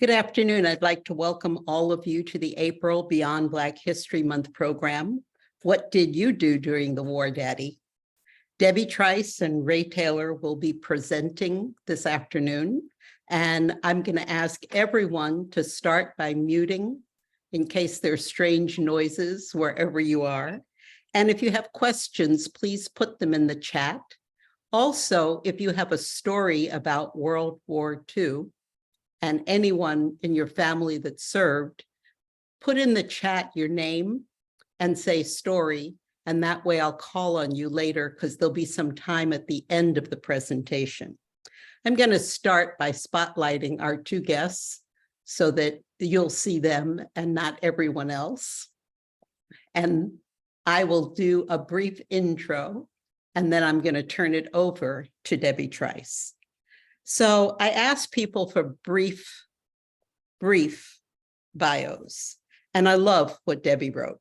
Good afternoon. I'd like to welcome all of you to the April Beyond Black History Month program. What did you do during the war, Daddy? Debbie Trice and Ray Taylor will be presenting this afternoon, and I'm going to ask everyone to start by muting in case there's strange noises wherever you are. And if you have questions, please put them in the chat. Also, if you have a story about World War II, and anyone in your family that served, put in the chat your name and say story, and that way I'll call on you later because there'll be some time at the end of the presentation. I'm going to start by spotlighting our two guests so that you'll see them and not everyone else. And I will do a brief intro, and then I'm going to turn it over to Debbie Trice. So I asked people for brief bios, and I love what Debbie wrote.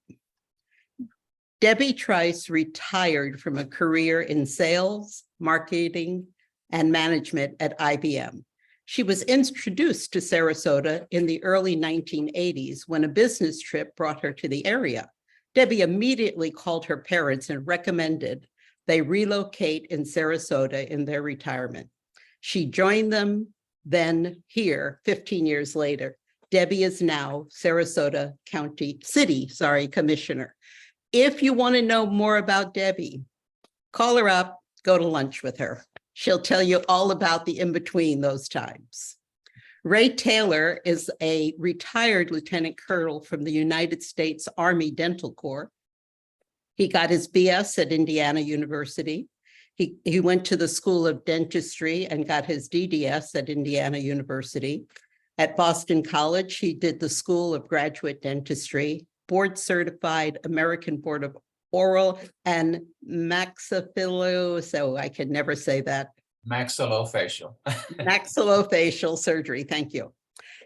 Debbie Trice retired from a career in sales, marketing, and management at IBM. She was introduced to Sarasota in the early 1980s when a business trip brought her to the area. Debbie immediately called her parents and recommended they relocate in Sarasota in their retirement. She joined them then here 15 years later. Debbie is now Sarasota City Commissioner. If you want to know more about Debbie, call her up, go to lunch with her. She'll tell you all about the in-between those times. Ray Taylor is a retired lieutenant colonel from the United States Army Dental Corps. He got his B.S. at Indiana University. He went to the School of Dentistry and got his DDS at Indiana University. At Boston College, he did the School of Graduate Dentistry, board certified American Board of Oral and so I can never say that. Maxillofacial. Maxillofacial surgery, thank you.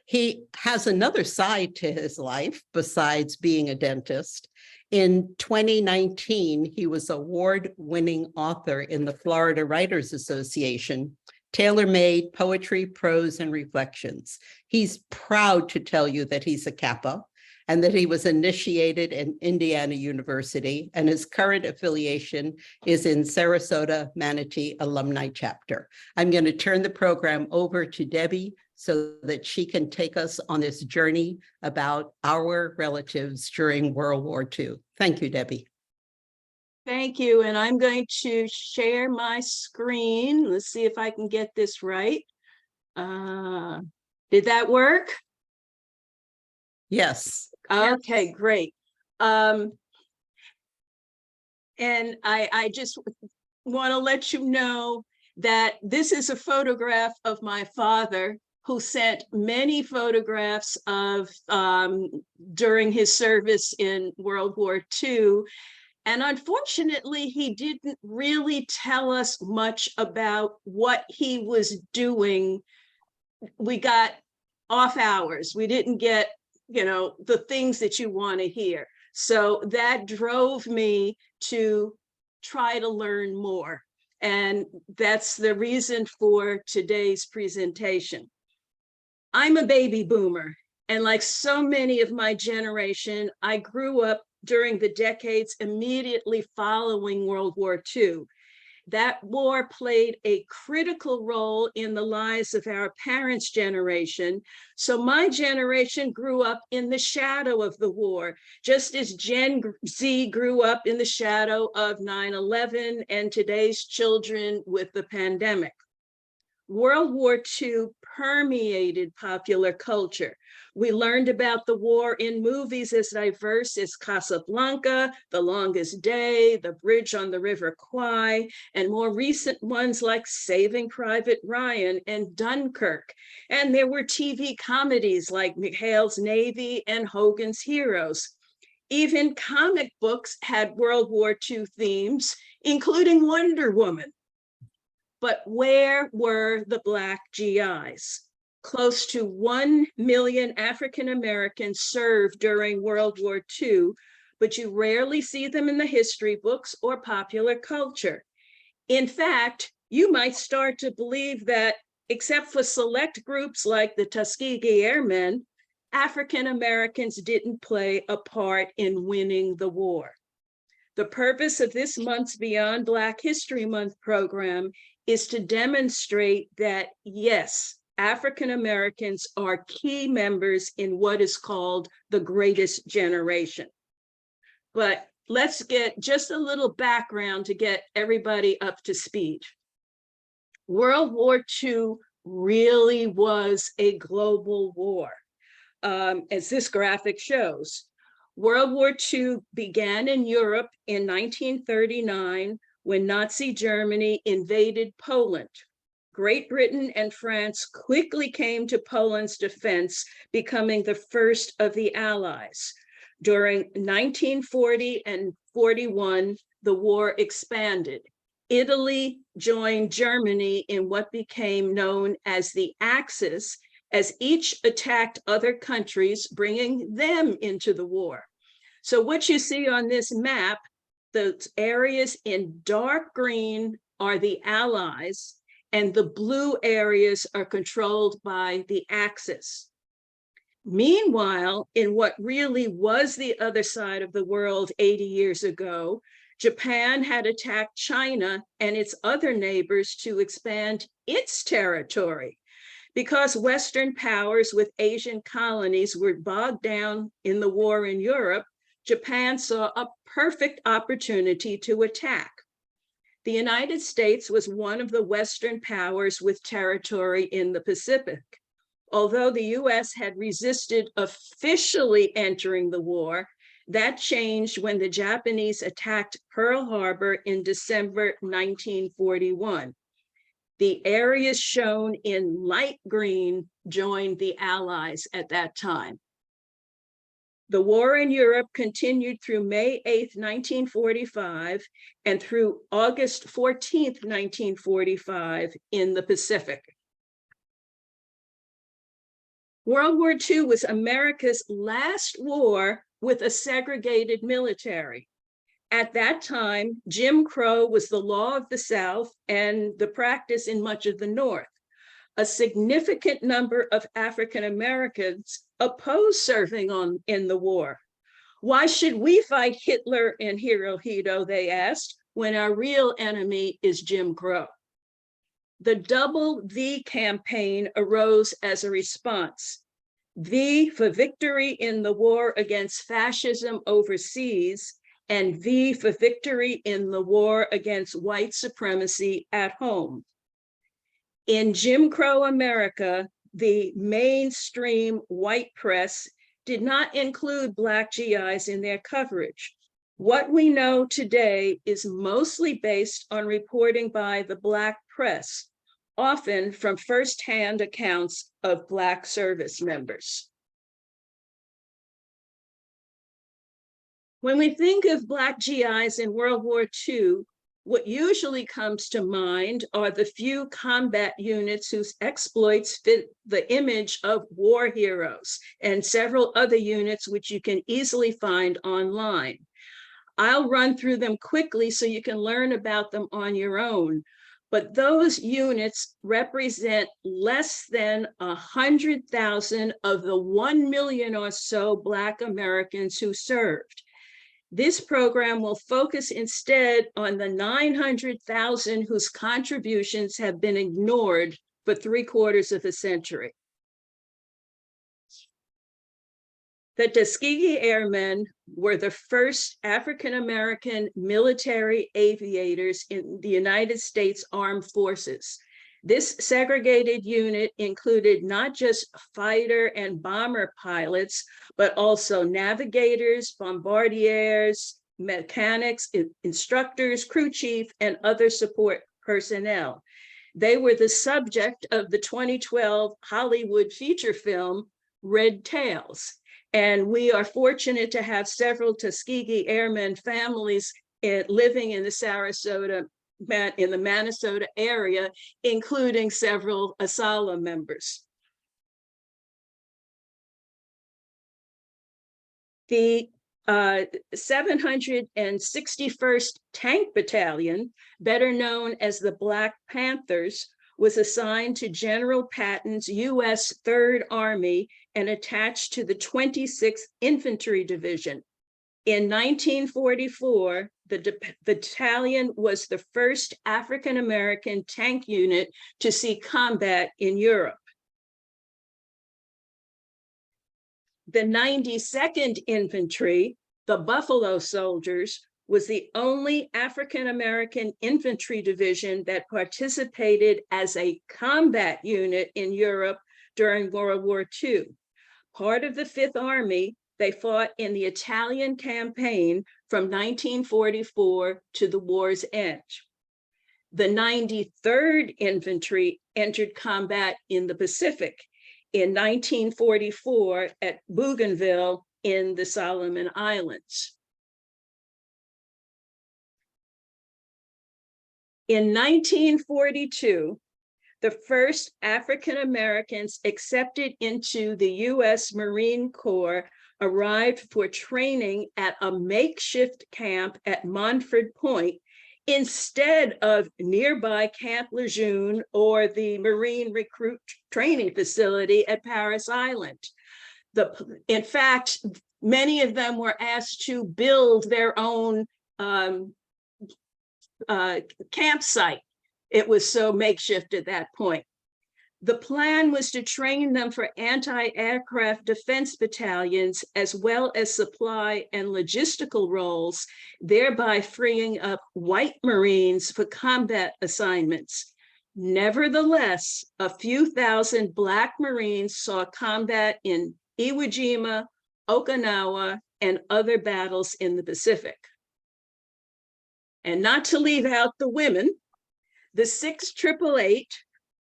He has another side to his life besides being a dentist. In 2019, he was award-winning author in the Florida Writers Association, Tailor-Made Poetry, Prose, and Reflections. He's proud to tell you that he's a Kappa and that he was initiated at Indiana University, and his current affiliation is in Sarasota Manatee Alumni Chapter. I'm going to turn the program over to Debbie so that she can take us on this journey about our relatives during World War II. Thank you, Debbie. Thank you, and I'm going to share my screen. Let's see if I can get this right. Did that work? Yes. Okay, great. And I just want to let you know that this is a photograph of my father, who sent many photographs of during his service in World War II. And unfortunately, he didn't really tell us much about what he was doing. We got off hours. We didn't get, the things that you want to hear. So that drove me to try to learn more. And that's the reason for today's presentation. I'm a baby boomer, and like so many of my generation, I grew up during the decades immediately following World War II. That war played a critical role in the lives of our parents' generation. So my generation grew up in the shadow of the war, just as Gen Z grew up in the shadow of 9/11 and today's children with the pandemic. World War II permeated popular culture. We learned about the war in movies as diverse as Casablanca, The Longest Day, The Bridge on the River Kwai, and more recent ones like Saving Private Ryan and Dunkirk. And there were TV comedies like McHale's Navy and Hogan's Heroes. Even comic books had World War II themes, including Wonder Woman. But where were the Black G.I.s? Close to 1 million African Americans served during World War II, but you rarely see them in the history books or popular culture. In fact, you might start to believe that Except for select groups like the Tuskegee Airmen, African Americans didn't play a part in winning the war. The purpose of this month's Beyond Black History Month program is to demonstrate that, yes, African Americans are key members in what is called the greatest generation. But let's get just a little background to get everybody up to speed. World War II really was a global war, as this graphic shows. World War II began in Europe in 1939 when Nazi Germany invaded Poland. Great Britain and France quickly came to Poland's defense, becoming the first of the Allies. During 1940 and 41, the war expanded. Italy joined Germany in what became known as the Axis, as each attacked other countries, bringing them into the war. So what you see on this map, the areas in dark green are the Allies, and the blue areas are controlled by the Axis. Meanwhile, in what really was the other side of the world 80 years ago, Japan had attacked China and its other neighbors to expand its territory. Because Western powers with Asian colonies were bogged down in the war in Europe, Japan saw a perfect opportunity to attack. The United States was one of the Western powers with territory in the Pacific. Although the US had resisted officially entering the war, that changed when the Japanese attacked Pearl Harbor in December 1941. The areas shown in light green joined the Allies at that time. The war in Europe continued through May 8, 1945, and through August 14, 1945 in the Pacific. World War II was America's last war with a segregated military. At that time, Jim Crow was the law of the South and the practice in much of the North. A significant number of African Americans opposed serving in the war. Why should we fight Hitler and Hirohito, they asked, when our real enemy is Jim Crow? The Double V campaign arose as a response. V for victory in the war against fascism overseas, and V for victory in the war against white supremacy at home. In Jim Crow America, the mainstream white press did not include Black G.I.s in their coverage. What we know today is mostly based on reporting by the Black press, often from firsthand accounts of Black service members. When we think of Black G.I.s in World War II, what usually comes to mind are the few combat units whose exploits fit the image of war heroes, and several other units which you can easily find online. I'll run through them quickly so you can learn about them on your own. But those units represent less than 100,000 of the 1 million or so Black Americans who served. This program will focus instead on the 900,000 whose contributions have been ignored for 3/4 of a century. The Tuskegee Airmen were the first African-American military aviators in the United States Armed Forces. This segregated unit included not just fighter and bomber pilots, but also navigators, bombardiers, mechanics, instructors, crew chief, and other support personnel. They were the subject of the 2012 Hollywood feature film, Red Tails. And we are fortunate to have several Tuskegee Airmen families living in the Sarasota, in the Minnesota area, including several ASALA members. The 761st Tank Battalion, better known as the Black Panthers, was assigned to General Patton's U.S. Third Army and attached to the 26th Infantry Division. In 1944, the battalion was the first African-American tank unit to see combat in Europe. The 92nd Infantry, the Buffalo Soldiers, was the only African-American infantry division that participated as a combat unit in Europe during World War II. Part of the Fifth Army, they fought in the Italian campaign from 1944 to the war's end. The 93rd Infantry entered combat in the Pacific in 1944 at Bougainville in the Solomon Islands. In 1942, the first African Americans accepted into the U.S. Marine Corps arrived for training at a makeshift camp at Montford Point instead of nearby Camp Lejeune or the Marine Recruit Training Facility at Paris Island. In fact, many of them were asked to build their own campsite. It was so makeshift at that point. The plan was to train them for anti-aircraft defense battalions, as well as supply and logistical roles, thereby freeing up white Marines for combat assignments. Nevertheless, a few thousand Black Marines saw combat in Iwo Jima, Okinawa, and other battles in the Pacific. And not to leave out the women, the 688,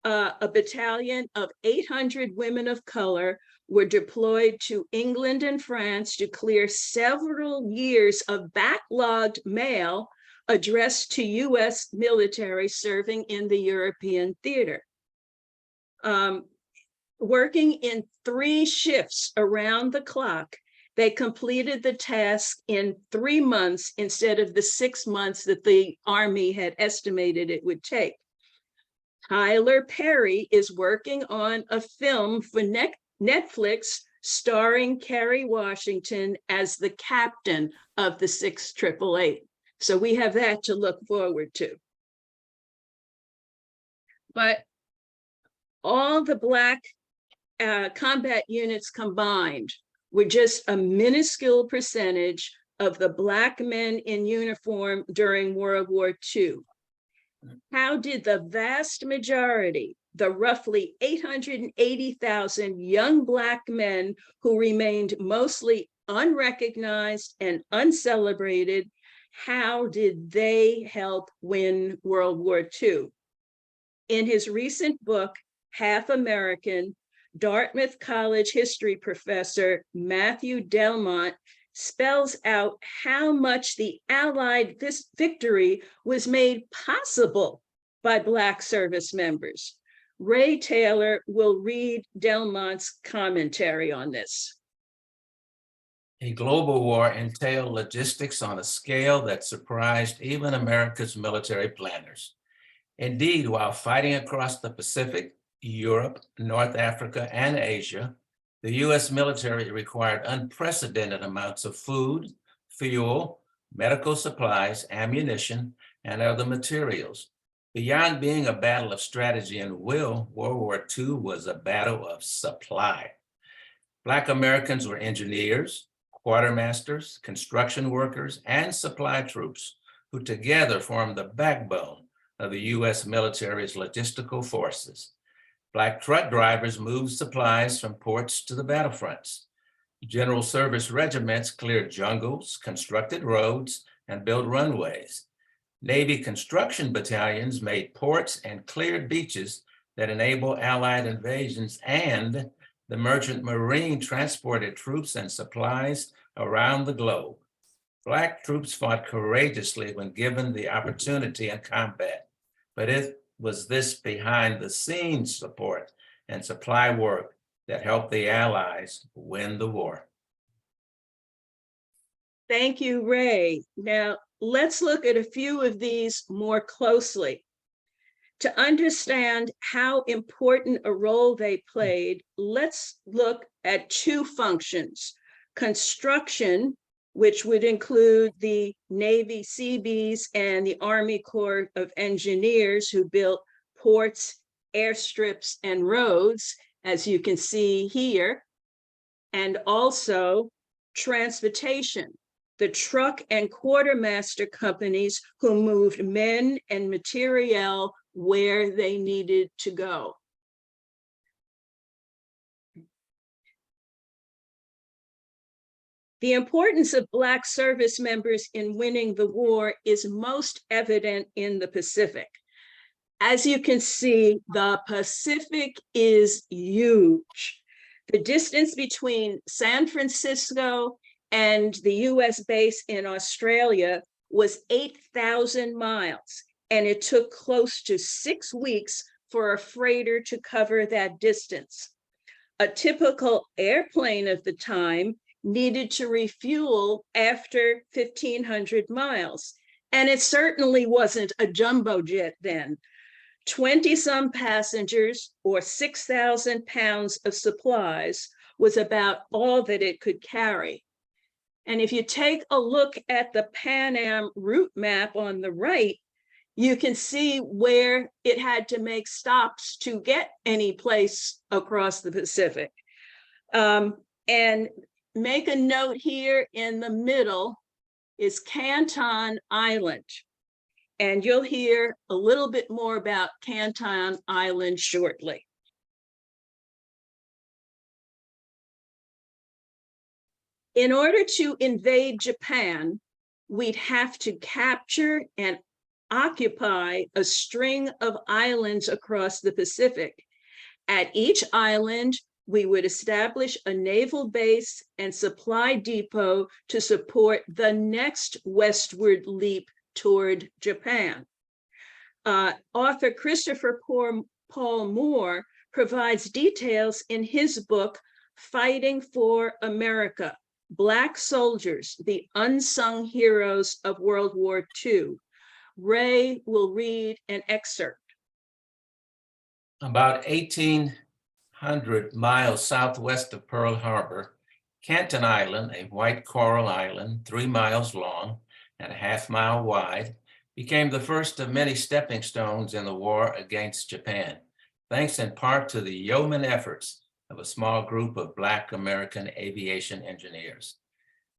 a battalion of 800 women of color, were deployed to England and France to clear several years of backlogged mail addressed to U.S. military serving in the European theater. Working in 3 shifts around the clock, they completed the task in 3 months instead of the 6 months that the Army had estimated it would take. Tyler Perry is working on a film for Netflix starring Kerry Washington as the captain of the 688. So we have that to look forward to. But all the Black combat units combined were just a minuscule percentage of the Black men in uniform during World War II. How did the vast majority, the roughly 880,000 young Black men who remained mostly unrecognized and uncelebrated, how did they help win World War II? In his recent book, Half American, Dartmouth College history professor Matthew Delmont spells out how much the Allied victory was made possible by Black service members. Ray Taylor will read Delmont's commentary on this. A global war entailed logistics on a scale that surprised even America's military planners. Indeed, while fighting across the Pacific, Europe, North Africa, and Asia, the U.S. military required unprecedented amounts of food, fuel, medical supplies, ammunition, and other materials. Beyond being a battle of strategy and will, World War II was a battle of supply. Black Americans were engineers, quartermasters, construction workers, and supply troops who together formed the backbone of the U.S. military's logistical forces. Black truck drivers moved supplies from ports to the battlefronts. General service regiments cleared jungles, constructed roads, and built runways. Navy construction battalions made ports and cleared beaches that enabled Allied invasions, and the Merchant Marine transported troops and supplies around the globe. Black troops fought courageously when given the opportunity in combat, but it was this behind-the-scenes support and supply work that helped the Allies win the war. Thank you, Ray. Now, let's look at a few of these more closely. To understand how important a role they played, let's look at two functions: construction, which would include the Navy Seabees and the Army Corps of Engineers, who built ports, airstrips, and roads, as you can see here, and also transportation, the truck and quartermaster companies who moved men and materiel where they needed to go. The importance of Black service members in winning the war is most evident in the Pacific. As you can see, the Pacific is huge. The distance between San Francisco and the US base in Australia was 8,000 miles, and it took close to 6 weeks for a freighter to cover that distance. A typical airplane of the time needed to refuel after 1,500 miles, and it certainly wasn't a jumbo jet then. 20-some passengers or 6,000 pounds of supplies was about all that it could carry. And if you take a look at the Pan Am route map on the right, you can see where it had to make stops to get any place across the Pacific. And make a note here in the middle is Canton Island. And you'll hear a little bit more about Canton Island shortly. In order to invade Japan, we'd have to capture and occupy a string of islands across the Pacific. At each island, we would establish a naval base and supply depot to support the next westward leap toward Japan. Author Christopher Paul Moore provides details in his book, Fighting for America: Black Soldiers, the Unsung Heroes of World War II. Ray will read an excerpt. About 1,800 miles southwest of Pearl Harbor, Canton Island, a white coral island 3 miles long and a half-mile wide, became the first of many stepping stones in the war against Japan, thanks in part to the yeoman efforts of a small group of Black American aviation engineers.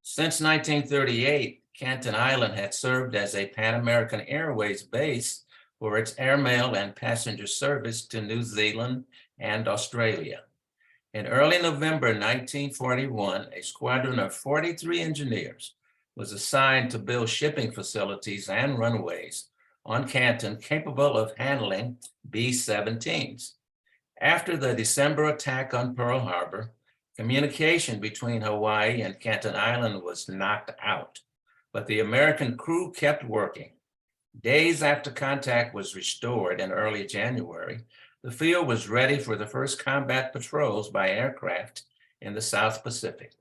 Since 1938, Canton Island had served as a Pan American Airways base for its airmail and passenger service to New Zealand and Australia. In early November 1941, a squadron of 43 engineers was assigned to build shipping facilities and runways on Canton capable of handling B-17s. After the December attack on Pearl Harbor, communication between Hawaii and Canton Island was knocked out, but the American crew kept working. Days after contact was restored in early January, the field was ready for the first combat patrols by aircraft in the South Pacific.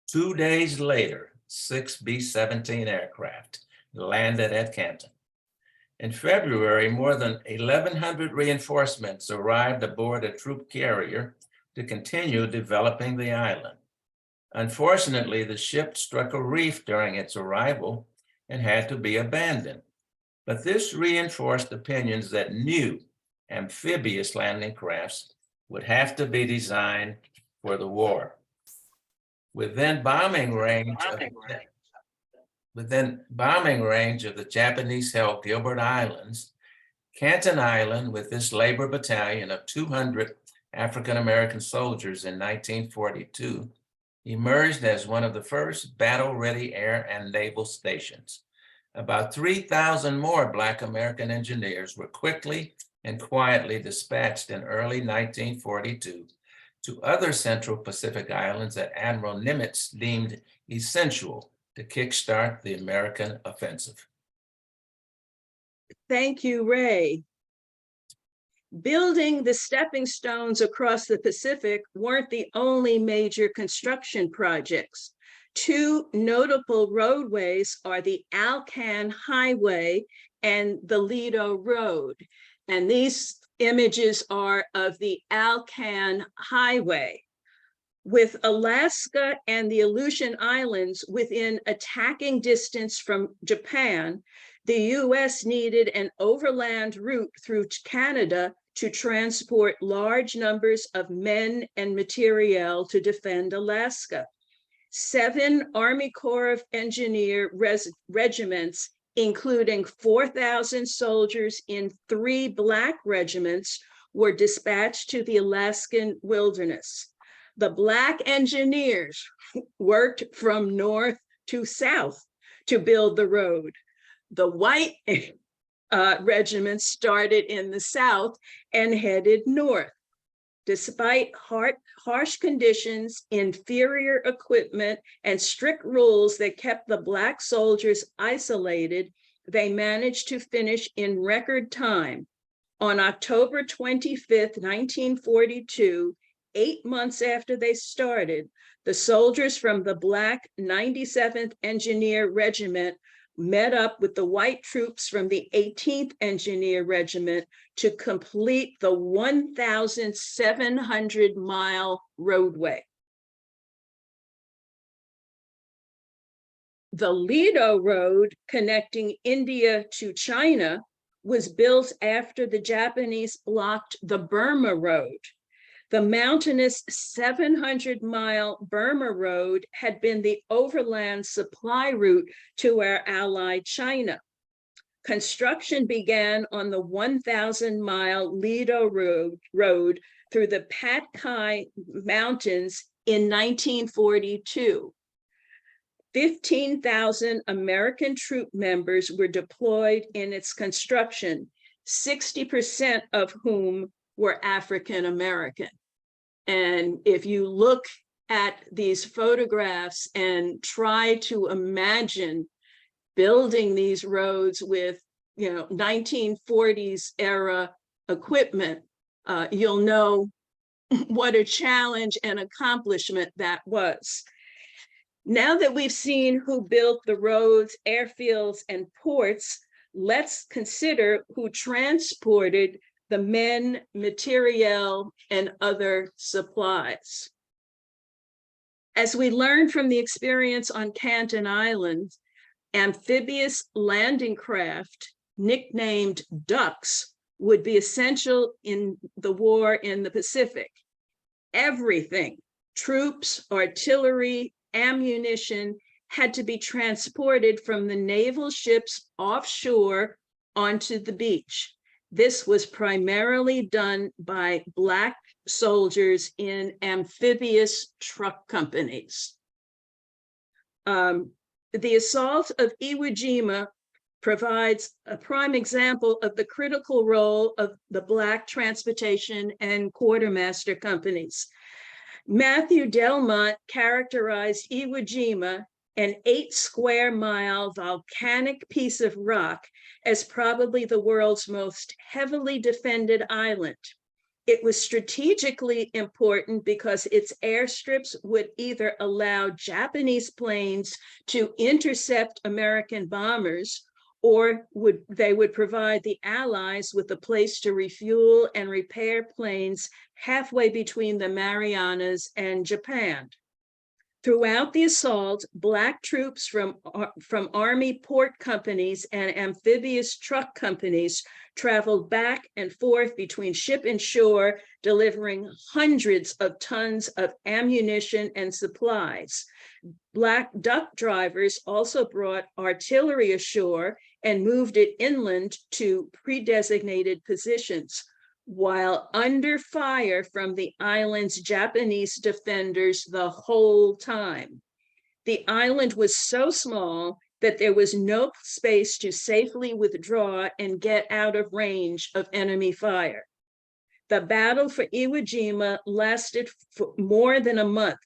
2 days later, 6 B-17 aircraft landed at Canton. In February, more than 1,100 reinforcements arrived aboard a troop carrier to continue developing the island. Unfortunately, the ship struck a reef during its arrival and had to be abandoned. But this reinforced opinions that new amphibious landing crafts would have to be designed for the war. Within bombing range of the Japanese-held Gilbert Islands, Canton Island, with its labor battalion of 200 African-American soldiers in 1942, emerged as one of the first battle-ready air and naval stations. About 3,000 more Black American engineers were quickly and quietly dispatched in early 1942 to other Central Pacific islands that Admiral Nimitz deemed essential to kickstart the American offensive. Thank you, Ray. Building the stepping stones across the Pacific weren't the only major construction projects. Two notable roadways are the Alcan Highway and the Lido Road. And these images are of the Alcan Highway, with Alaska and the Aleutian Islands within attacking distance from Japan. The US needed an overland route through Canada to transport large numbers of men and materiel to defend Alaska. 7 Army Corps of Engineer regiments, including 4,000 soldiers in 3 Black regiments, were dispatched to the Alaskan wilderness. The Black engineers worked from north to south to build the road. The white regiments started in the south and headed north. Despite harsh conditions, inferior equipment, and strict rules that kept the Black soldiers isolated, they managed to finish in record time. On October 25th, 1942, 8 months after they started, the soldiers from the Black 97th Engineer Regiment met up with the white troops from the 18th Engineer Regiment to complete the 1,700-mile roadway. The Lido Road, connecting India to China, was built after the Japanese blocked the Burma Road. The mountainous 700-mile Burma Road had been the overland supply route to our ally China. Construction began on the 1,000-mile Lido Road through the Patkai Mountains in 1942. 15,000 American troop members were deployed in its construction, 60% of whom were African American. And if you look at these photographs and try to imagine building these roads with, 1940s era equipment, you'll know what a challenge and accomplishment that was. Now that we've seen who built the roads, airfields, and ports, let's consider who transported the men, materiel, and other supplies. As we learned from the experience on Canton Island, amphibious landing craft, nicknamed ducks, would be essential in the war in the Pacific. Everything, troops, artillery, ammunition, had to be transported from the naval ships offshore onto the beach. This was primarily done by Black soldiers in amphibious truck companies. The assault of Iwo Jima provides a prime example of the critical role of the Black transportation and quartermaster companies. Matthew Delmont characterized Iwo Jima, an 8-square-mile volcanic piece of rock, as probably the world's most heavily defended island. It was strategically important because its airstrips would either allow Japanese planes to intercept American bombers, or they would provide the Allies with a place to refuel and repair planes halfway between the Marianas and Japan. Throughout the assault, Black troops from Army port companies and amphibious truck companies traveled back and forth between ship and shore, delivering hundreds of tons of ammunition and supplies. Black duck drivers also brought artillery ashore and moved it inland to pre-designated positions, while under fire from the island's Japanese defenders the whole time. The island was so small that there was no space to safely withdraw and get out of range of enemy fire. The battle for Iwo Jima lasted for more than a month.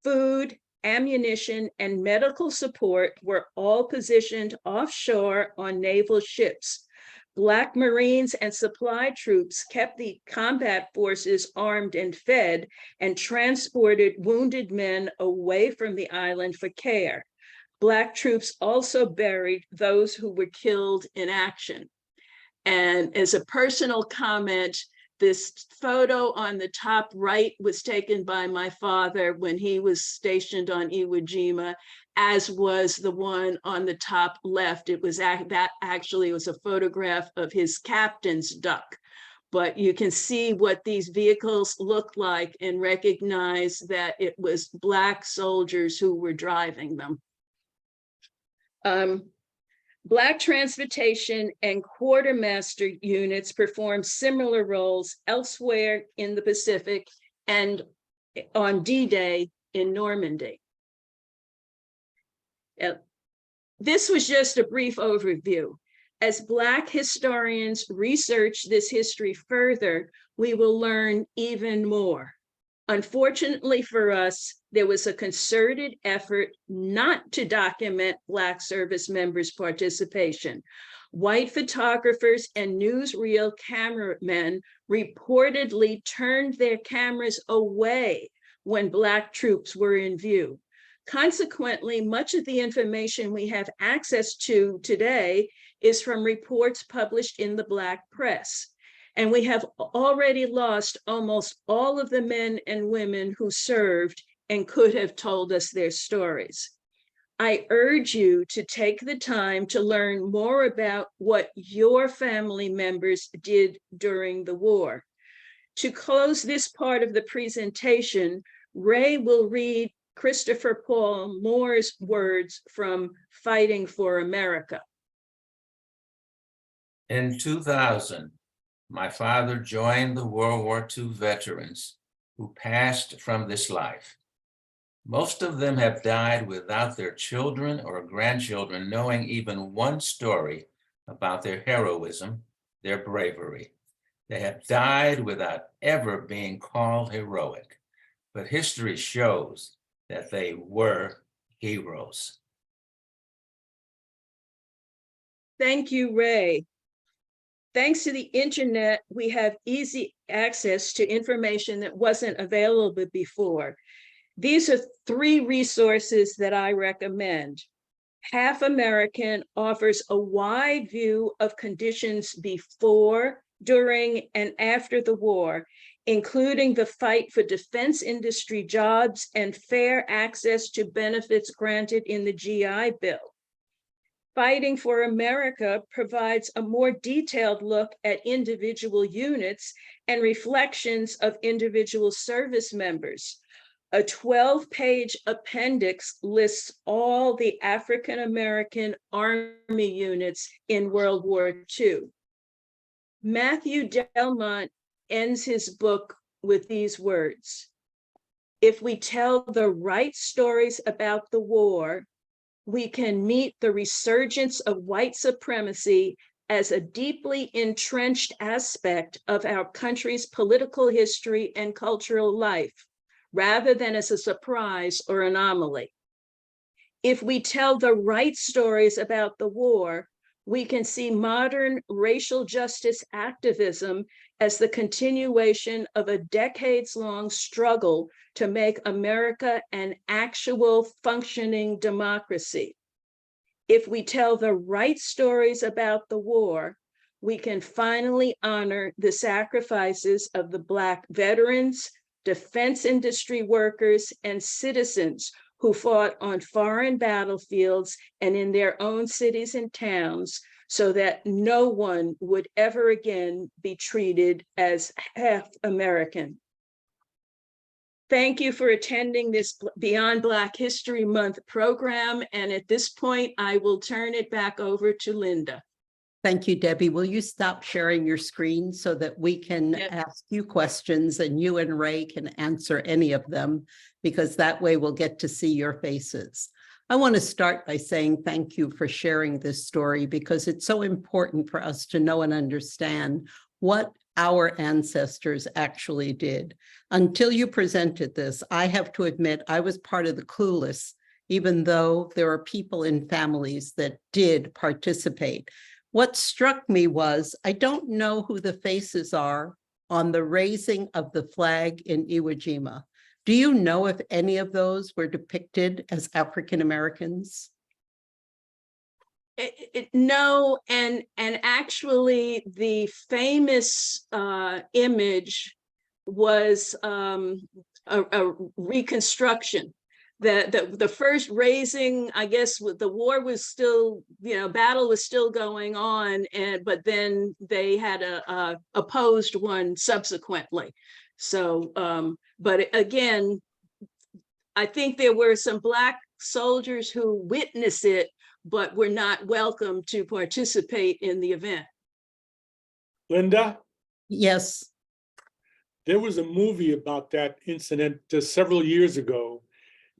Food, ammunition, and medical support were all positioned offshore on naval ships. Black Marines and supply troops kept the combat forces armed and fed, and transported wounded men away from the island for care. Black troops also buried those who were killed in action. And as a personal comment, this photo on the top right was taken by my father when he was stationed on Iwo Jima, as was the one on the top left. It was that actually was a photograph of his captain's duck. But you can see what these vehicles look like and recognize that it was Black soldiers who were driving them. Black transportation and quartermaster units perform similar roles elsewhere in the Pacific and on D-Day in Normandy. This was just a brief overview. As Black historians research this history further, we will learn even more. Unfortunately for us, there was a concerted effort not to document Black service members' participation. White photographers and newsreel cameramen reportedly turned their cameras away when Black troops were in view. Consequently, much of the information we have access to today is from reports published in the Black press. And we have already lost almost all of the men and women who served and could have told us their stories. I urge you to take the time to learn more about what your family members did during the war. To close this part of the presentation, Ray will read Christopher Paul Moore's words from Fighting for America. In 2000, my father joined the World War II veterans who passed from this life. Most of them have died without their children or grandchildren knowing even one story about their heroism, their bravery. They have died without ever being called heroic, but history shows that they were heroes. Thank you, Ray. Thanks to the internet, we have easy access to information that wasn't available before. These are 3 resources that I recommend. Half American offers a wide view of conditions before, during, and after the war, including the fight for defense industry jobs and fair access to benefits granted in the GI Bill. Fighting for America provides a more detailed look at individual units and reflections of individual service members. A 12-page appendix lists all the African-American Army units in World War II. Matthew Delmont ends his book with these words: "If we tell the right stories about the war, we can meet the resurgence of white supremacy as a deeply entrenched aspect of our country's political history and cultural life, rather than as a surprise or anomaly. If we tell the right stories about the war, we can see modern racial justice activism as the continuation of a decades-long struggle to make America an actual functioning democracy. If we tell the right stories about the war, we can finally honor the sacrifices of the Black veterans, defense industry workers, and citizens who fought on foreign battlefields and in their own cities and towns, so that no one would ever again be treated as half American." Thank you for attending this Beyond Black History Month program. And at this point, I will turn it back over to Linda. Thank you, Debbie. Will you stop sharing your screen so that we can ask you questions and you and Ray can answer any of them, because that way we'll get to see your faces. I want to start by saying thank you for sharing this story, because it's so important for us to know and understand what our ancestors actually did. Until you presented this, I have to admit I was part of the clueless, even though there are people in families that did participate. What struck me was, I don't know who the faces are on the raising of the flag in Iwo Jima. Do you know if any of those were depicted as African Americans? No, and actually the famous image was a reconstruction. The first raising, I guess, with the war was still, battle was still going on, but then they had a opposed one subsequently. So, but again, I think there were some Black soldiers who witnessed it, but were not welcome to participate in the event. Linda, Yes, there was a movie about that incident several years ago.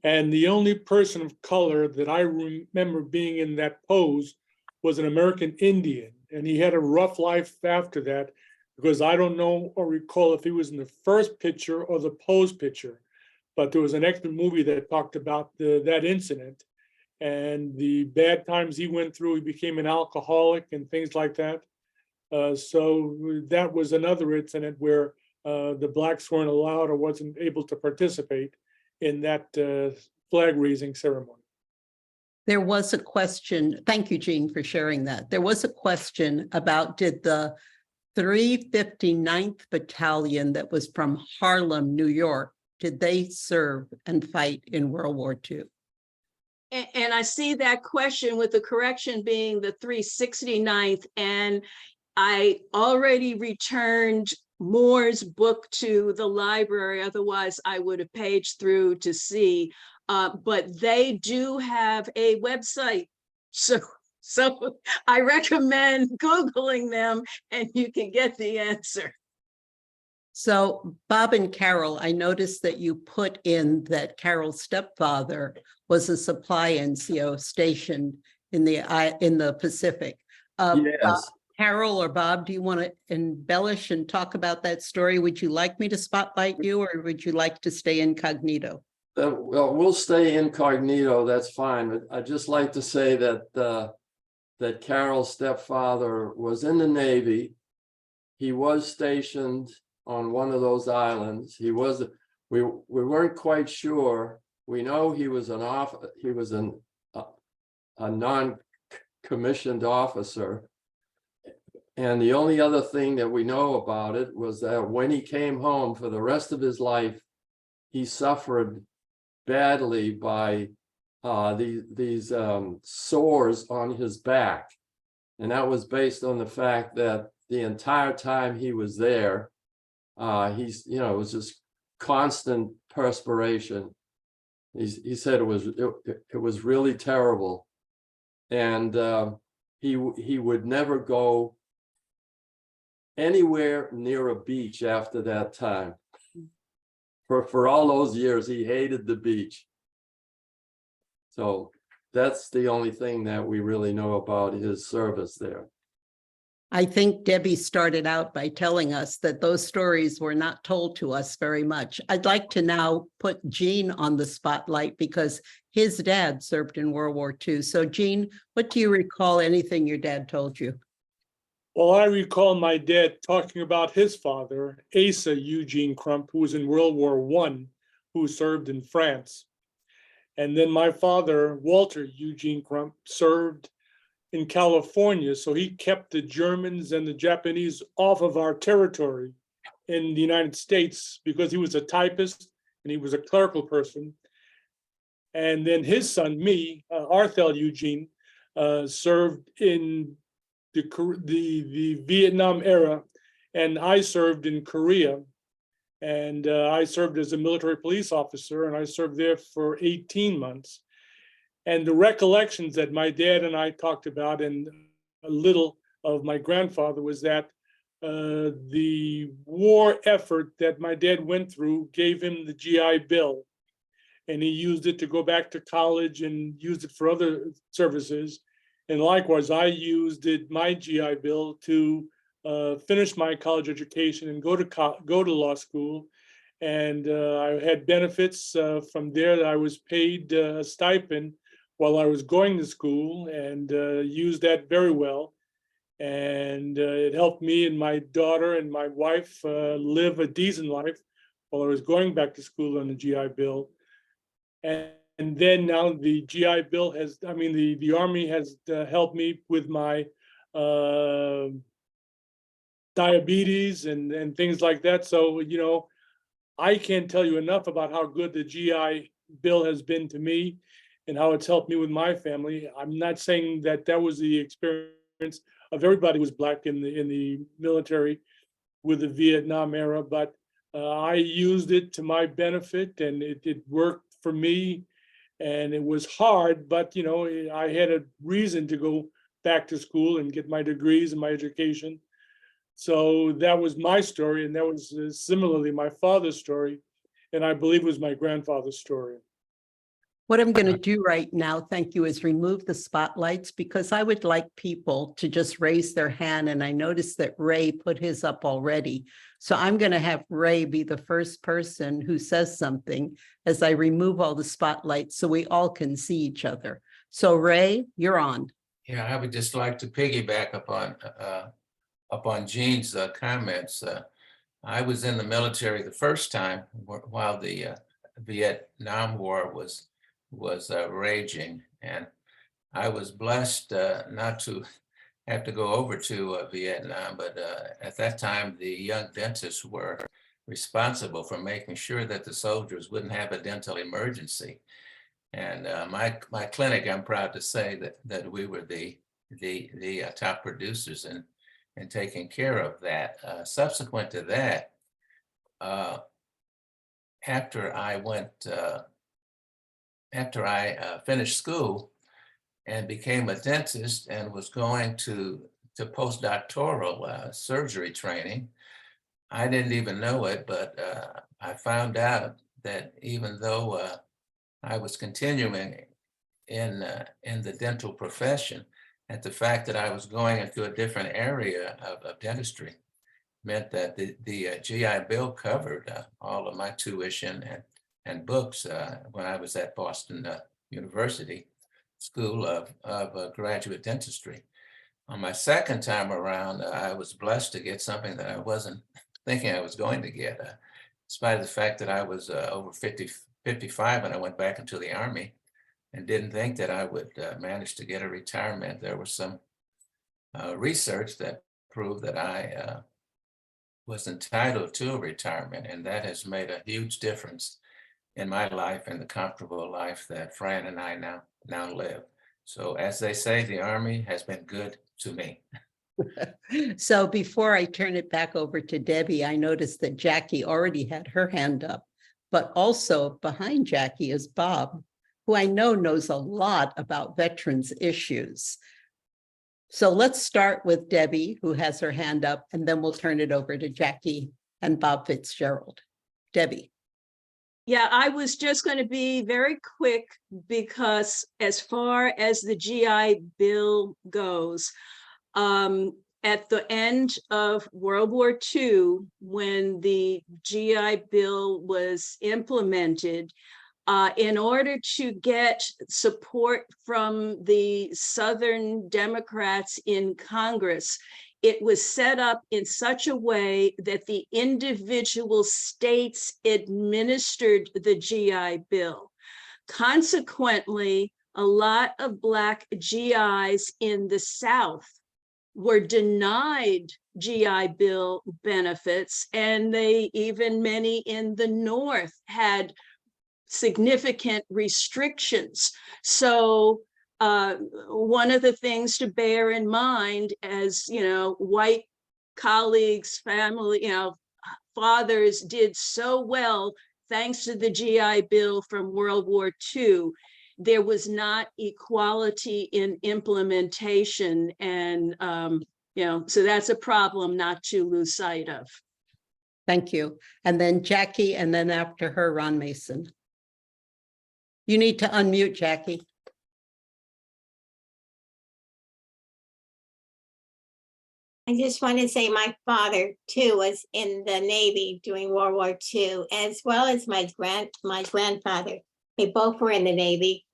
And the only person of color that I remember being in that pose was an American Indian. And he had a rough life after that, because I don't know or recall if he was in the first picture or the pose picture. But there was an extra movie that talked about that incident and the bad times he went through. He became an alcoholic and things like that. So that was another incident where the Blacks weren't allowed or wasn't able to participate in that flag raising ceremony. there was a question. Thank you, Jean, for sharing that. There was a question about, did the 359th Battalion that was from Harlem, New York, did they serve and fight in World War II? And I see that question with the correction being the 369th. And I already returned Moore's book to the library. Otherwise, I would have paged through to see. But they do have a website. So I recommend Googling them and you can get the answer. So Bob and Carol, I noticed that you put in that Carol's stepfather was a supply NCO stationed in the Pacific. Yes. Carol or Bob, do you want to embellish and talk about that story? Would you like me to spotlight you, or would you like to stay incognito? Well, we'll stay incognito. That's fine. But I'd just like to say that that Carol's stepfather was in the Navy. He was stationed on one of those islands. He was. We weren't quite sure. We know he was a non-commissioned officer. And the only other thing that we know about it was that when he came home, for the rest of his life, he suffered badly by these sores on his back. And that was based on the fact that the entire time he was there, it was just constant perspiration. He said it was really terrible. And he would never go anywhere near a beach after that time. For all those years, he hated the beach. So that's the only thing that we really know about his service there. I think Debbie started out by telling us that those stories were not told to us very much. I'd like to now put Gene on the spotlight because his dad served in World War II. So Gene, what do you recall, anything your dad told you? Well, I recall my dad talking about his father, Asa Eugene Crump, who was in World War I, who served in France. And then my father, Walter Eugene Crump, served in California. So he kept the Germans and the Japanese off of our territory in the United States because he was a typist and he was a clerical person. And then his son, me, Arthel Eugene, served in the Vietnam era, and I served in Korea. And I served as a military police officer, and I served there for 18 months. And the recollections that my dad and I talked about, and a little of my grandfather, was that the war effort that my dad went through gave him the GI Bill. And he used it to go back to college and used it for other services. And likewise, I used my GI Bill to finish my college education and go to law school. And I had benefits from there. I was paid a stipend while I was going to school, and used that very well. And it helped me and my daughter and my wife live a decent life while I was going back to school on the GI Bill. And then now the GI Bill has, I mean, the Army has helped me with my diabetes and things like that. So, you know, I can't tell you enough about how good the GI Bill has been to me and how it's helped me with my family. I'm not saying that that was the experience of everybody who was Black in the military with the Vietnam era, but I used it to my benefit, and it worked for me. And it was hard, but you know, I had a reason to go back to school and get my degrees and my education. So that was my story, and that was similarly my father's story, and I believe it was my grandfather's story. What I'm going to do right now, thank you, is remove the spotlights because I would like people to just raise their hand. And I noticed that Ray put his up already. So I'm going to have Ray be the first person who says something as I remove all the spotlights so we all can see each other. So Ray, you're on. Yeah, I would just like to piggyback upon Jean's comments. I was in the military the first time while the Vietnam War was raging, and I was blessed not to have to go over to Vietnam, but at that time the young dentists were responsible for making sure that the soldiers wouldn't have a dental emergency. And my clinic, I'm proud to say that we were the top producers in taking care of that. Subsequent to that, after I finished school and became a dentist and was going to postdoctoral surgery training, I didn't even know it, but I found out that even though I was continuing in the dental profession, and the fact that I was going into a different area of dentistry meant that the GI Bill covered all of my tuition and books when I was at Boston University School of Graduate Dentistry. On my second time around, I was blessed to get something that I wasn't thinking I was going to get, in spite of the fact that I was over 55 when I went back into the Army and didn't think that I would manage to get a retirement. There was some research that proved that I was entitled to a retirement, and that has made a huge difference in my life and the comfortable life that Fran and I now live. So as they say, the Army has been good to me. So before I turn it back over to Debbie, I noticed that Jackie already had her hand up, but also behind Jackie is Bob, who I know knows a lot about veterans issues. So let's start with Debbie, who has her hand up, and then we'll turn it over to Jackie and Bob Fitzgerald. Debbie. Yeah, I was just going to be very quick because as far as the GI Bill goes, at the end of World War II, when the GI Bill was implemented, in order to get support from the Southern Democrats in Congress, it was set up in such a way that the individual states administered the GI Bill. Consequently, a lot of Black GIs in the South were denied GI Bill benefits, and many in the North had significant restrictions. So one of the things to bear in mind, as you know, white colleagues, family, fathers did so well thanks to the GI Bill from World War II, there was not equality in implementation, and so that's a problem not to lose sight of. Thank you. And then Jackie, and then after her, Ron Mason. You need to unmute, Jackie. I just want to say my father too was in the Navy during World War II, as well as my grandfather. They both were in the Navy.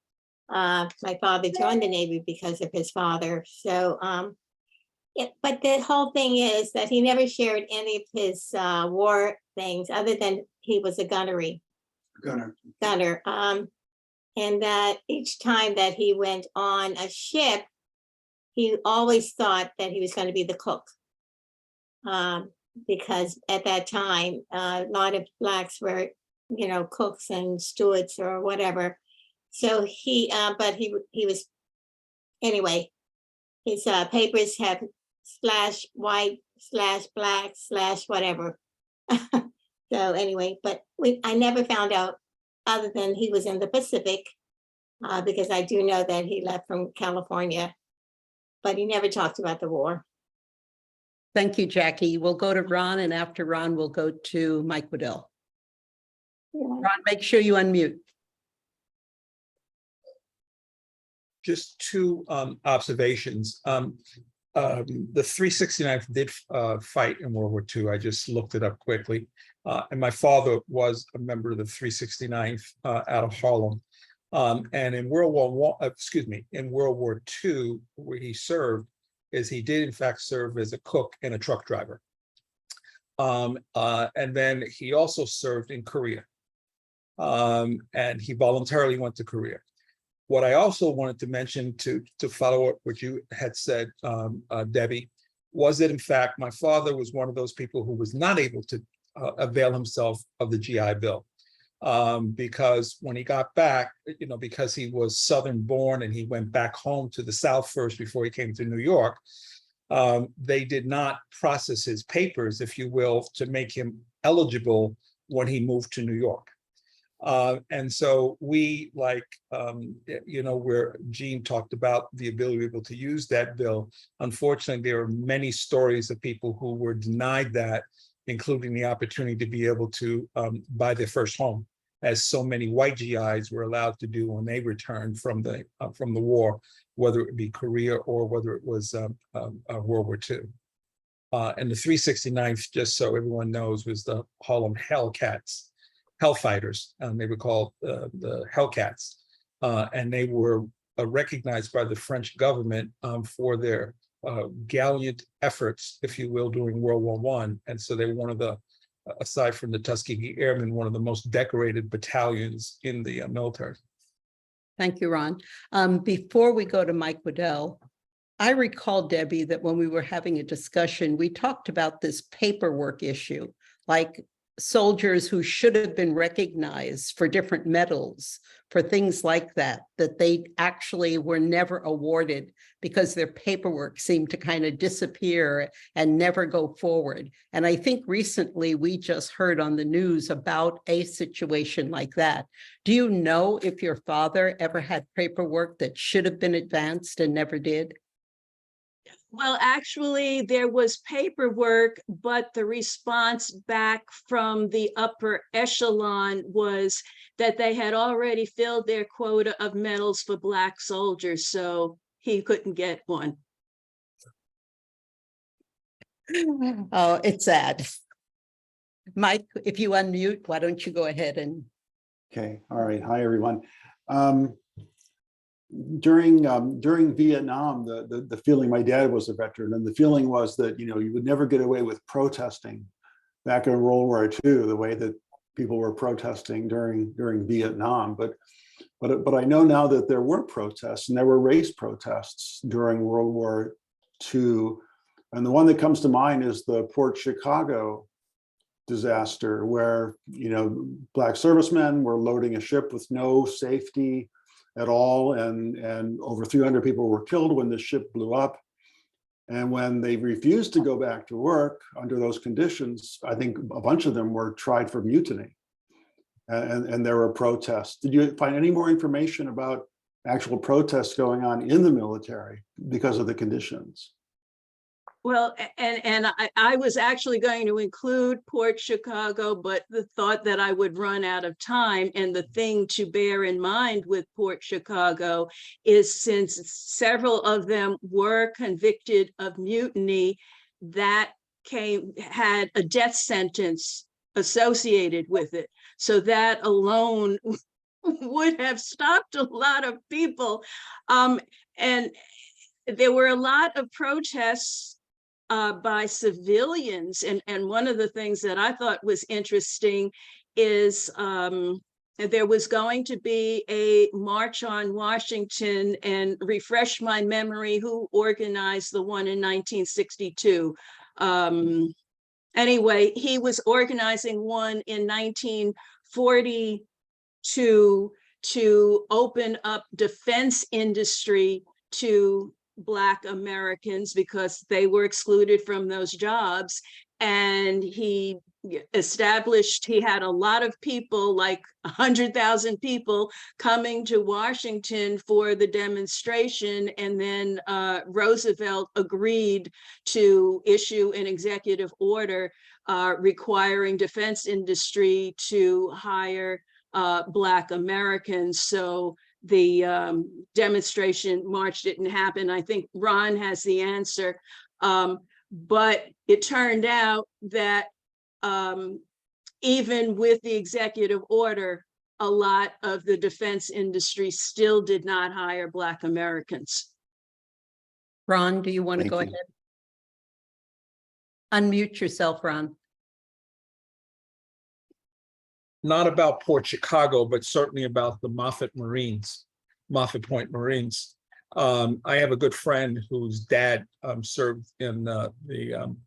My father joined the Navy because of his father. So, but the whole thing is that he never shared any of his war things other than he was a gunner. and that each time that he went on a ship, he always thought that he was going to be the cook. Because at that time, a lot of blacks were, cooks and stewards or whatever. So but he was, anyway, his papers have /white /black /whatever. So anyway, but I never found out other than he was in the Pacific, because I do know that he left from California, but he never talked about the war. Thank you, Jackie. We'll go to Ron, and after Ron, we'll go to Mike Waddell. Ron, make sure you unmute. Just two observations. The 369th did fight in World War II. I just looked it up quickly. And my father was a member of the 369th out of Harlem. And in World War II, where he served, he did in fact serve as a cook and a truck driver. And then he also served in Korea. And he voluntarily went to Korea. What I also wanted to mention to follow up what you had said, Debbie, was that in fact, my father was one of those people who was not able to avail himself of the GI Bill. Because when he got back, because he was Southern born and he went back home to the South first before he came to New York, they did not process his papers, if you will, to make him eligible when he moved to New York. And so we, where Jean talked about the ability to be able to use that bill, unfortunately, there are many stories of people who were denied that, including the opportunity to be able to buy their first home, as so many white GIs were allowed to do when they returned from the war, whether it be Korea or whether it was World War II. And the 369th, just so everyone knows, was the Harlem Hellcats. Hellfighters, and they were called the Hellcats, and they were recognized by the French government for their gallant efforts, if you will, during World War I. And so they were one of the, aside from the Tuskegee Airmen, one of the most decorated battalions in the military. Thank you, Ron. Before we go to Mike Waddell, I recall, Debbie, that when we were having a discussion, we talked about this paperwork issue, like soldiers who should have been recognized for different medals, for things like that, that they actually were never awarded because their paperwork seemed to kind of disappear and never go forward. And I think recently we just heard on the news about a situation like that. Do you know if your father ever had paperwork that should have been advanced and never did? Well, actually, there was paperwork, but the response back from the upper echelon was that they had already filled their quota of medals for Black soldiers, so he couldn't get one. Oh, it's sad. Mike, if you unmute, why don't you go ahead and... Okay, all right. Hi, everyone. During Vietnam, the feeling, my dad was a veteran, and the feeling was that you would never get away with protesting back in World War II the way that people were protesting during Vietnam. But I know now that there were protests, and there were race protests during World War II, and the one that comes to mind is the Port Chicago disaster, where Black servicemen were loading a ship with no safety at all, and over 300 people were killed when the ship blew up. And when they refused to go back to work under those conditions, I think a bunch of them were tried for mutiny, and there were protests. Did you find any more information about actual protests going on in the military because of the conditions? Well, and I was actually going to include Port Chicago, but the thought that I would run out of time. And the thing to bear in mind with Port Chicago is, since several of them were convicted of mutiny, that had a death sentence associated with it. So that alone would have stopped a lot of people. And there were a lot of protests by civilians. And one of the things that I thought was interesting is there was going to be a march on Washington, and refresh my memory, who organized the one in 1962. Anyway, he was organizing one in 1942 to open up defense industry to Black Americans because they were excluded from those jobs. And he established, he had a lot of people, like 100,000 people coming to Washington for the demonstration. And then Roosevelt agreed to issue an executive order requiring defense industry to hire Black Americans. So the demonstration march didn't happen. I think Ron has the answer. But it turned out that even with the executive order, a lot of the defense industry still did not hire Black Americans. Ron, do you want to Thank go you. ahead? Unmute yourself, Ron. Not about Port Chicago, but certainly about the Moffett Point Marines. I have a good friend whose dad served in the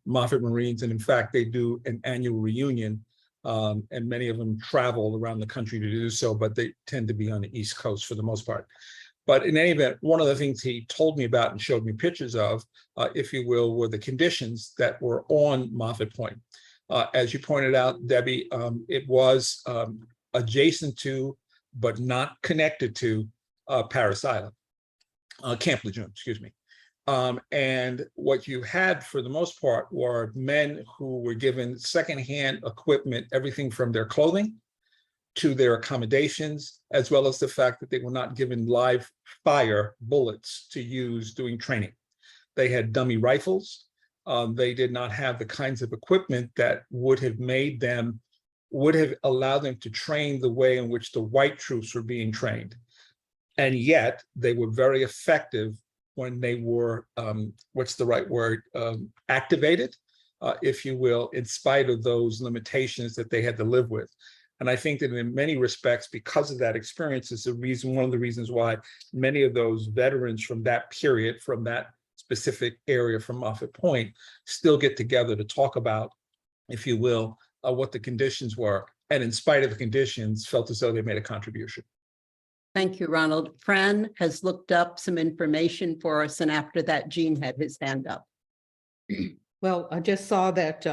Moffett Marines, and in fact, they do an annual reunion, and many of them travel around the country to do so, but they tend to be on the East Coast for the most part. But in any event, one of the things he told me about and showed me pictures of, if you will, were the conditions that were on Moffett Point. As you pointed out, Debbie, it was adjacent to, but not connected to, Parris Island. Camp Lejeune, excuse me. And what you had for the most part were men who were given secondhand equipment, everything from their clothing to their accommodations, as well as the fact that they were not given live fire bullets to use doing training. They had dummy rifles. They did not have the kinds of equipment that would have allowed them to train the way in which the white troops were being trained. And yet they were very effective when they were, what's the right word, activated, if you will, in spite of those limitations that they had to live with. And I think that in many respects, because of that experience, is one of the reasons why many of those veterans from that period, from that specific area from Moffett Point, still get together to talk about, if you will, what the conditions were. And in spite of the conditions, felt as though they made a contribution. Thank you, Ronald. Fran has looked up some information for us, and after that, Gene had his hand up. Well, I just saw that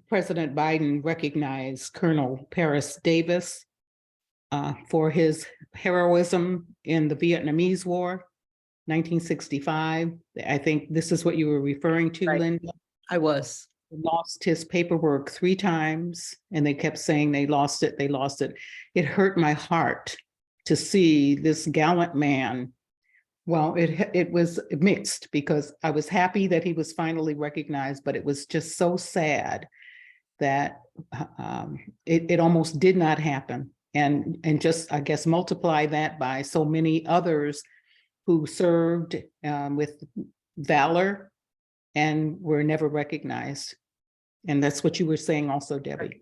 President Biden recognized Colonel Paris Davis for his heroism in the Vietnamese War, 1965. I think this is what you were referring to, Right. Linda. I was. He lost his paperwork 3 times, and they kept saying they lost it, they lost it. It hurt my heart to see this gallant man. Well, it was mixed, because I was happy that he was finally recognized, but it was just so sad that it almost did not happen. And just, I guess, multiply that by so many others who served with valor and were never recognized. And that's what you were saying also, Debbie.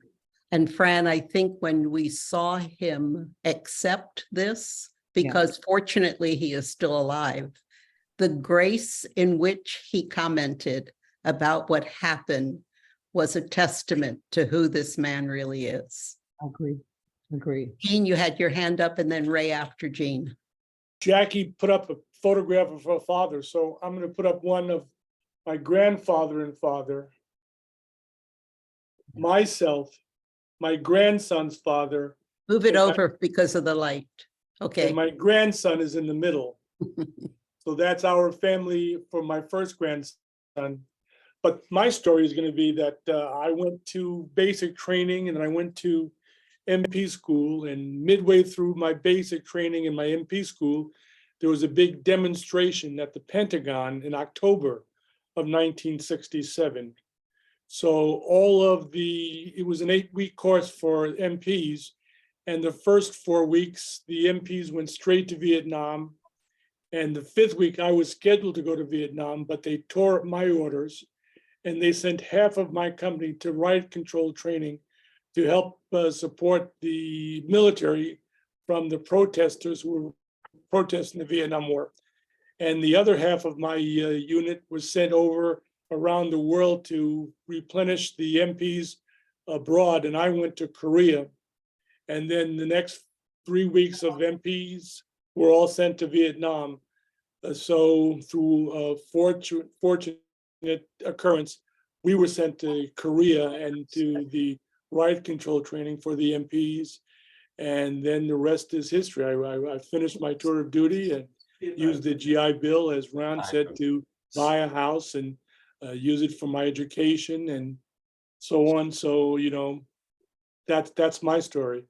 And Fran, I think when we saw him accept this, because fortunately he is still alive, the grace in which he commented about what happened was a testament to who this man really is. Agree. Gene, you had your hand up, and then Ray after Gene. Jackie put up a photograph of her father, so I'm going to put up one of my grandfather and father, myself, my grandson's father. Move it And over because of the light. Okay. And my grandson is in the middle. So that's our family for my first grandson. But my story is going to be that I went to basic training, and then I went to MP school, and midway through my basic training in my MP school, there was a big demonstration at the Pentagon in October of 1967. So it was an 8-week course for MPs, and the first 4 weeks, the MPs went straight to Vietnam. And the 5th week, I was scheduled to go to Vietnam, but they tore up my orders, and they sent half of my company to riot control training to help support the military from the protesters who were protesting the Vietnam War. And the other half of my unit was sent over around the world to replenish the MPs abroad. And I went to Korea. And then the next 3 weeks of MPs were all sent to Vietnam. So through a fortunate occurrence, we were sent to Korea and to the riot control training for the MPs. And then the rest is history. I finished my tour of duty and used the GI Bill, as Ron said, to buy a house and use it for my education and so on. So, you know, that's my story.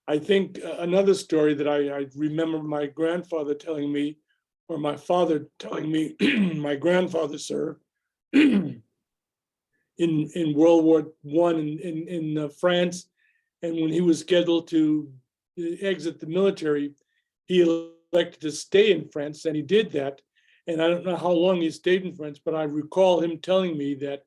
I think another story that I remember my grandfather telling me, or my father telling me, my grandfather served in World War I in France. And when he was scheduled to exit the military, he elected to stay in France, and he did that. And I don't know how long he stayed in France, but I recall him telling me that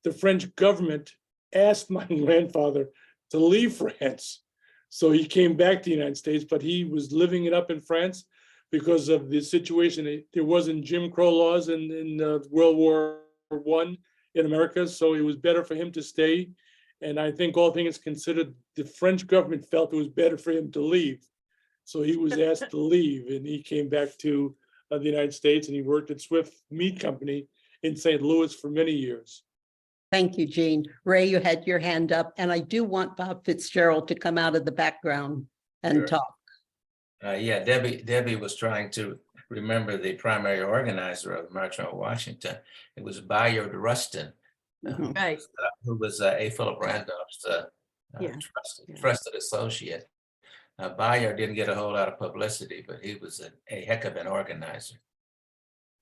the French government asked my grandfather to leave France. So he came back to the United States, but he was living it up in France because of the situation. There wasn't Jim Crow laws in World War I in America, so it was better for him to stay. And I think all things considered, the French government felt it was better for him to leave. So he was asked to leave, and he came back to the United States, and he worked at Swift Meat Company in St. Louis for many years. Thank you, Jean. Ray, you had your hand up, and I do want Bob Fitzgerald to come out of the background and Sure. talk. Yeah, Debbie was trying to remember the primary organizer of the March on Washington. It was Bayard Rustin, Right. who was A. Philip Randolph's Yeah. trusted associate. Bayard didn't get a whole lot of publicity, but he was a heck of an organizer.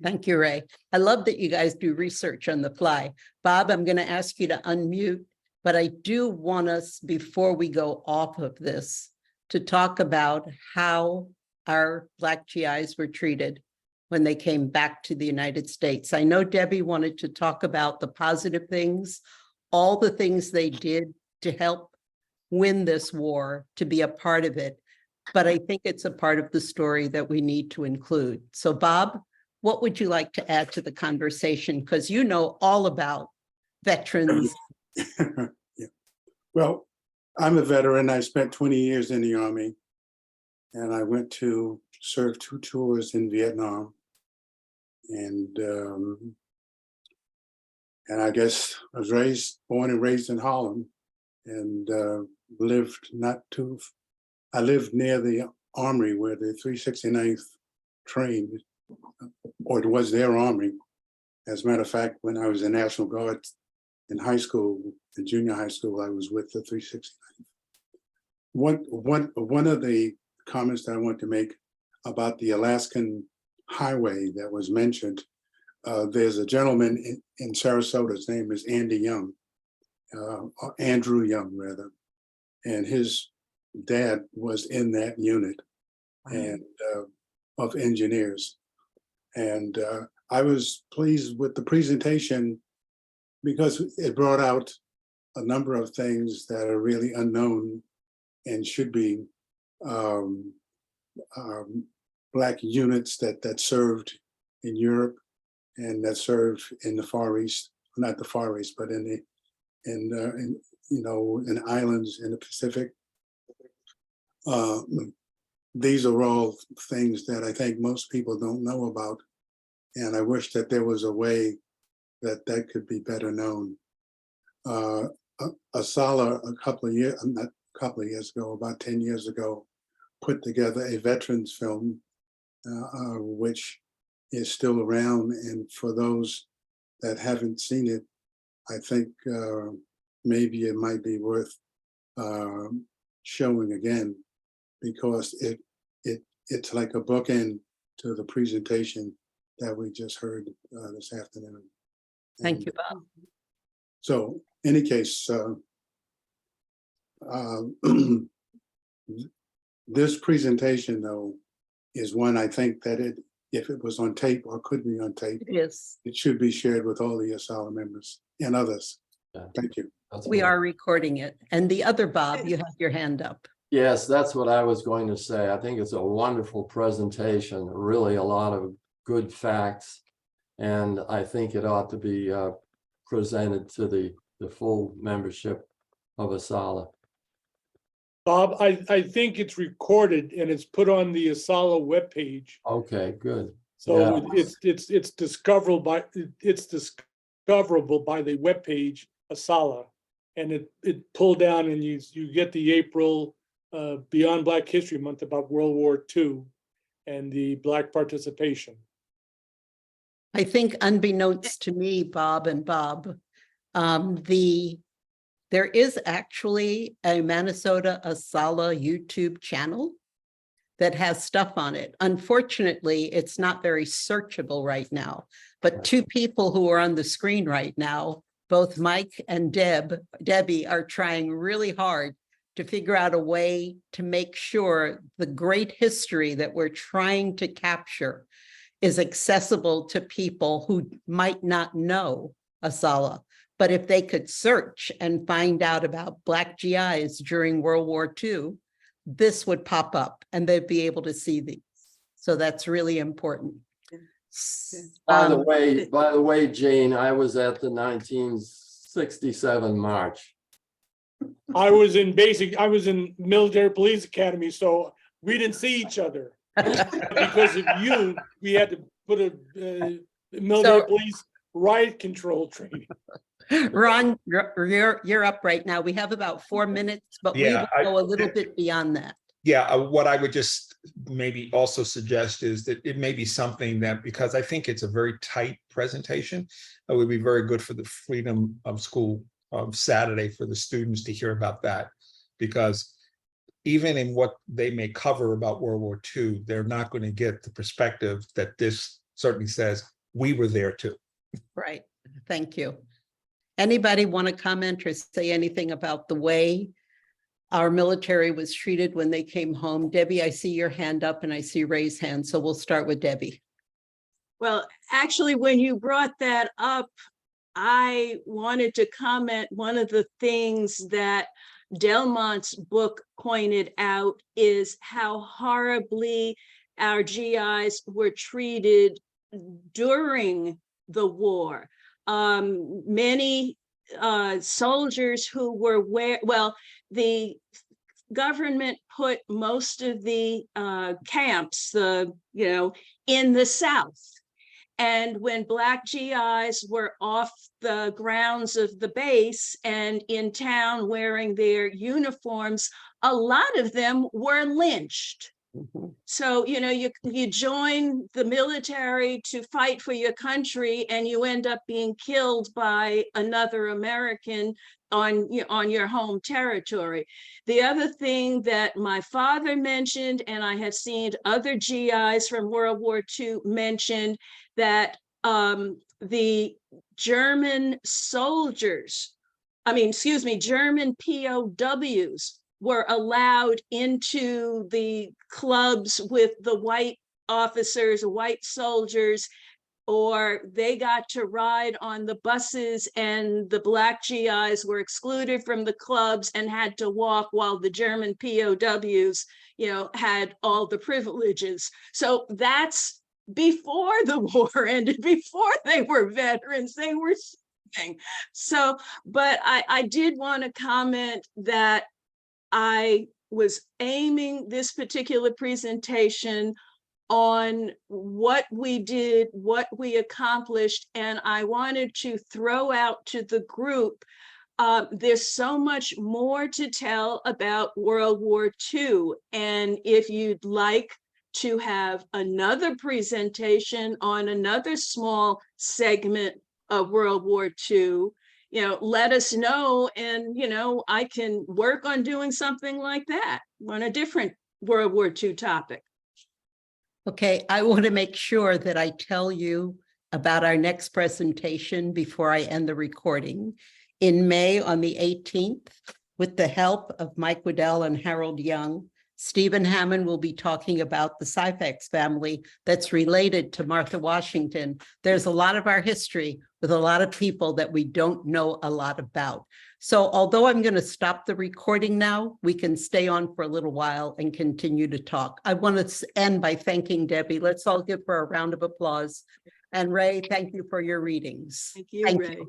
Thank you, Ray. I love that you guys do research on the fly. Bob, I'm going to ask you to unmute, but I do want us, before we go off of this, to talk about how our Black GIs were treated when they came back to the United States. I know Debbie wanted to talk about the positive things, all the things they did to help win this war, to be a part of it. But I think it's a part of the story that we need to include. So Bob, what would you like to add to the conversation? Because you know all about veterans. Yeah. Well, I'm a veteran. I spent 20 years in the Army, and I went to serve 2 tours in Vietnam. And I guess I was born and raised in Harlem, and I lived near the Armory where the 369th trained, or it was their Army. As a matter of fact, when I was in National Guard in high school, in junior high school, I was with the 369th. One of the comments that I want to make about the Alaskan highway that was mentioned, there's a gentleman in Sarasota, his name is Andy Young, Andrew Young rather, and his dad was in that unit and of engineers. And I was pleased with the presentation because it brought out a number of things that are really unknown and should be Black units that served in Europe and that served in the Far East, not the Far East, but in islands in the Pacific. These are all things that I think most people don't know about, and I wish that there was a way that could be better known. Asala, about 10 years ago, put together a veterans film, which is still around. And for those that haven't seen it, I think maybe it might be worth showing again, because it's like a bookend to the presentation that we just heard this afternoon. Thank you, Bob. So, in any case, this presentation, though, is one I think that if it was on tape or could be on tape, It is. it should be shared with all the Asala members and others. Yeah. Thank you. That's We what I- are recording it. And the other Bob, you have your hand up. Yes, that's what I was going to say. I think it's a wonderful presentation, really a lot of good facts. And I think it ought to be presented to the full membership of ASALA. Bob, I think it's recorded and it's put on the Asala webpage. Okay, good. So Yeah. it's discoverable by the webpage Asala. And it pulled down and you get the April Beyond Black History Month about World War II and the Black participation. I think unbeknownst to me, Bob and Bob, there is actually a Minnesota Asala YouTube channel that has stuff on it. Unfortunately, it's not very searchable right now, but two people who are on the screen right now, both Mike and Debbie are trying really hard to figure out a way to make sure the great history that we're trying to capture is accessible to people who might not know Asala. But if they could search and find out about Black G.I.s during World War II, this would pop up and they'd be able to see these. So that's really important. By the way, Jane, I was at the 1967 March. I was in military police academy, so we didn't see each other. Because of you, we had to put a military police riot control training. Ron, you're up right now. We have about 4 minutes, but we Yeah, will go a little bit beyond that. Yeah, what I would just maybe also suggest is that it may be something that, because I think it's a very tight presentation, it would be very good for the Freedom of School Saturday for the students to hear about that. Because even in what they may cover about World War II, they're not going to get the perspective that this certainly says, we were there too. Right, thank you. Anybody want to comment or say anything about the way our military was treated when they came home? Debbie, I see your hand up and I see raised hand, so we'll start with Debbie. Well, actually, when you brought that up, I wanted to comment. One of the things that Delmont's book pointed out is how horribly our GIs were treated during the war. Many soldiers who were the government put most of the camps, in the South. And when Black GIs were off the grounds of the base and in town wearing their uniforms, a lot of them were lynched. So, you join the military to fight for your country and you end up being killed by another American on your home territory. The other thing that my father mentioned, and I have seen other GIs from World War II mentioned, that the German German POWs were allowed into the clubs with the white officers, white soldiers, or they got to ride on the buses, and the Black GIs were excluded from the clubs and had to walk while the German POWs, had all the privileges. So that's before the war ended, before they were veterans, they were serving. So, but I did want to comment that I was aiming this particular presentation on what we did, what we accomplished, and I wanted to throw out to the group, there's so much more to tell about World War II, and if you'd like to have another presentation on another small segment of World War II, let us know, and I can work on doing something like that on a different World War II topic. Okay, I want to make sure that I tell you about our next presentation before I end the recording. In May on the 18th, with the help of Mike Waddell and Harold Young, Stephen Hammond will be talking about the Syphax family that's related to Martha Washington. There's a lot of our history with a lot of people that we don't know a lot about. So although I'm going to stop the recording now, we can stay on for a little while and continue to talk. I want to end by thanking Debbie. Let's all give her a round of applause. And Ray, thank you for your readings. Thank you, Ray.